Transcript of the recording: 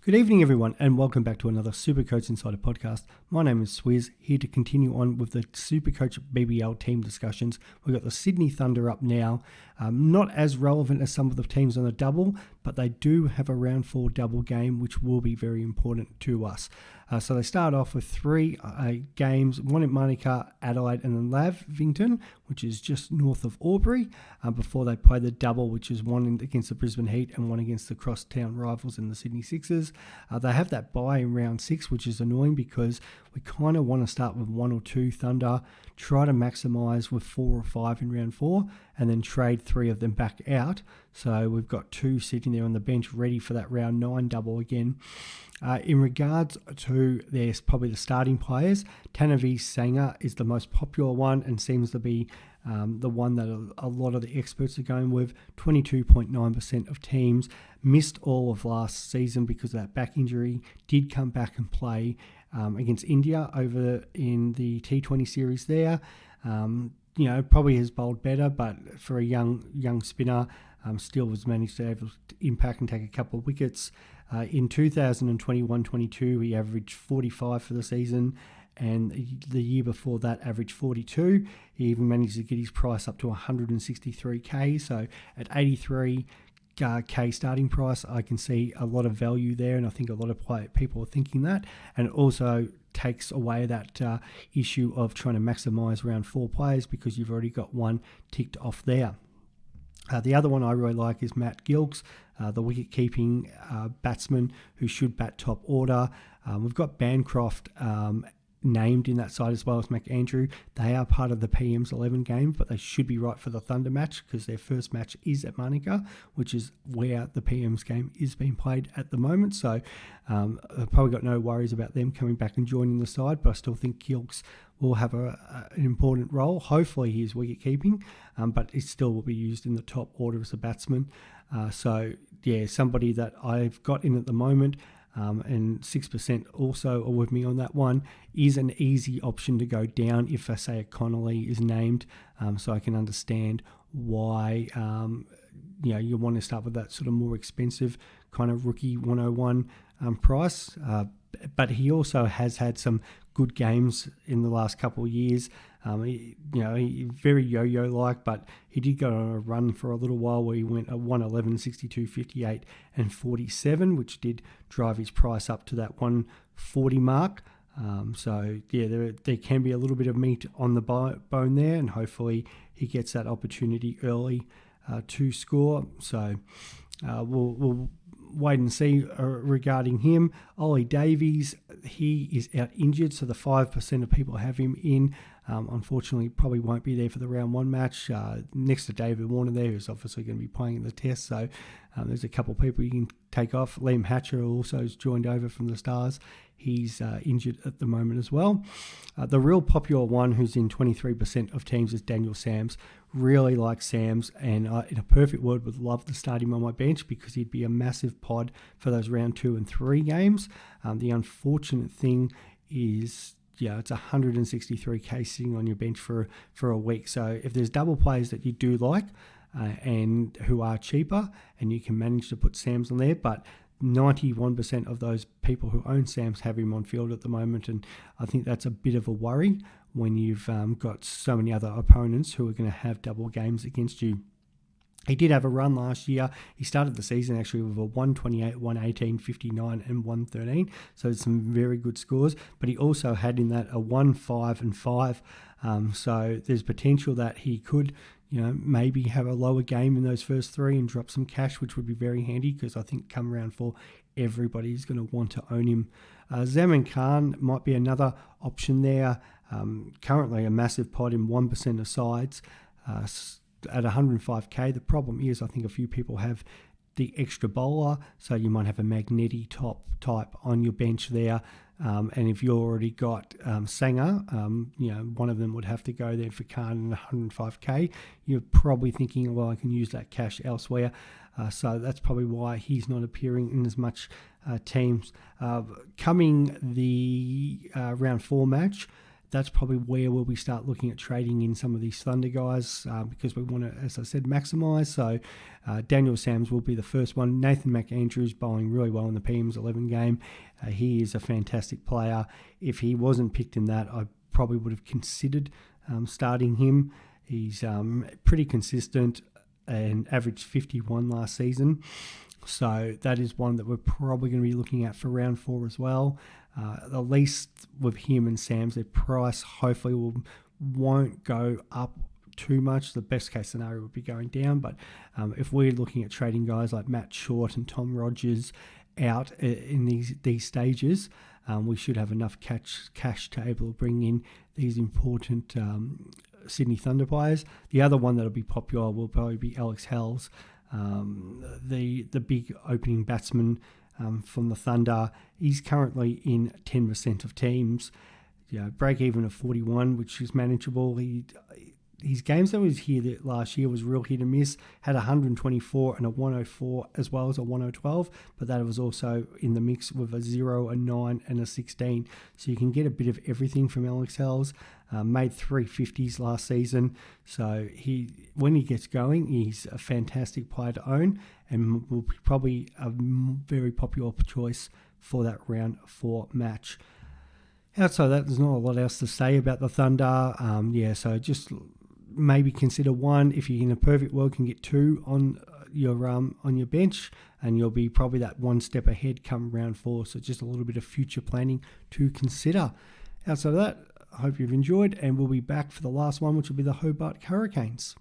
Good evening, everyone, and welcome back to another Supercoach Insider podcast. My name is Swizz, here to continue on with the Supercoach BBL team discussions. We've got the Sydney Thunder up now. Not as relevant as some of the teams on the double, but they do have a round 4 double game, which will be very important to us. So they start off with 3 games, one in Monica, Adelaide, and then Lavington, which is just north of Albury, before they play the double, which is one against the Brisbane Heat and one against the crosstown rivals in the Sydney Sixers. They have that bye in round 6, which is annoying because we kind of want to start with 1 or 2 Thunder, try to maximise with 4 or 5 in round 4, and then trade 3 of them back out. So we've got 2 sitting there on the bench ready for that round 9 double again. In regards to probably the starting players, Tanavi Sanger is the most popular one and seems to be the one that a lot of the experts are going with. 22.9% of teams missed all of last season because of that back injury, did come back and play against India over in the T20 series there. Probably has bowled better, but for a young spinner, still was managed to able to impact and take a couple of wickets. In 2021-22, he averaged 45 for the season, and the year before that averaged 42. He even managed to get his price up to 163k, so at 83k starting price, I can see a lot of value there, and I think a lot of people are thinking that, and it also takes away that issue of trying to maximise round 4 players because you've already got one ticked off there. The other one I really like is Matt Gilks, the wicket-keeping batsman who should bat top order. We've got Bancroft named in that side as well as McAndrew. They are part of the PM's 11 games, but they should be right for the Thunder match because their first match is at Monica, which is where the PM's game is being played at the moment. So I've probably got no worries about them coming back and joining the side, but I still think Gilks will have an important role. Hopefully he is wicket-keeping, but it still will be used in the top order as a batsman. Somebody that I've got in at the moment, and 6% also are with me on that one, is an easy option to go down if I say a Connolly is named, so I can understand why you want to start with that sort of more expensive kind of rookie 101 price. But he also has had some good games in the last couple of years. He very yo-yo like, but he did go on a run for a little while where he went at 111, 62, 58 and 47, which did drive his price up to that 140 mark. There can be a little bit of meat on the bone there, and hopefully he gets that opportunity early to score. So we'll wait and see regarding him. Ollie Davies, he is out injured, so the 5% of people have him in. Unfortunately, probably won't be there for the round 1 match. Next to David Warner there, who's obviously going to be playing in the test. So there's a couple of people you can take off. Liam Hatcher also has joined over from the Stars. He's injured at the moment as well. The real popular one who's in 23% of teams is Daniel Sams. Really like Sams, and in a perfect world would love to start him on my bench because he'd be a massive pod for those round 2 and 3 games. The unfortunate thing is, it's 163k sitting on your bench for a week. So if there's double players that you do like and who are cheaper, and you can manage to put Sams on there, but 91% of those people who own Sams have him on field at the moment, and I think that's a bit of a worry when you've got so many other opponents who are going to have double games against you. He did have a run last year. He started the season actually with a 128, 118, 59 and 113. So some very good scores. But he also had in that a 1, 5 and 5. So there's potential that he could, maybe have a lower game in those first 3 and drop some cash, which would be very handy because I think come round 4, everybody's going to want to own him. Zaman Khan might be another option there. Currently a massive pod in 1% of sides. At 105k, the problem is I think a few people have the extra bowler, so you might have a Magnetti type on your bench there, and if you already got Sanger, one of them would have to go there for Khan at 105k. You're probably thinking, well, I can use that cash elsewhere, so that's probably why he's not appearing in as much teams. Coming the round 4 match, that's probably where we start looking at trading in some of these Thunder guys because we want to, as I said, maximise. So Daniel Sams will be the first one. Nathan McAndrews bowling really well in the PM's 11 game. He is a fantastic player. If he wasn't picked in that, I probably would have considered starting him. He's pretty consistent and averaged 51 last season. So that is one that we're probably going to be looking at for round 4 as well. At least with him and Sams, their price hopefully won't go up too much. The best case scenario would be going down. But if we're looking at trading guys like Matt Short and Tom Rogers out in these stages, we should have enough cash to able to bring in these important Sydney Thunder players. The other one that'll be popular will probably be Alex Hells, the big opening batsman from the Thunder. He's currently in 10% of teams. Break even of 41, which is manageable. His games that was here last year was real hit and miss. Had 124 and a 104 as well as a 1012, but that was also in the mix with a 0, a 9 and a 16. So you can get a bit of everything from Alex Hells. Made 350s last season. So when he gets going, he's a fantastic player to own and will be probably a very popular choice for that round 4 match. Outside of that, there's not a lot else to say about the Thunder. So just maybe consider one. If you're in a perfect world, can get 2 on your bench, and you'll be probably that one step ahead come round 4. So just a little bit of future planning to consider. Outside of that, I hope you've enjoyed, and we'll be back for the last one, which will be the Hobart Hurricanes.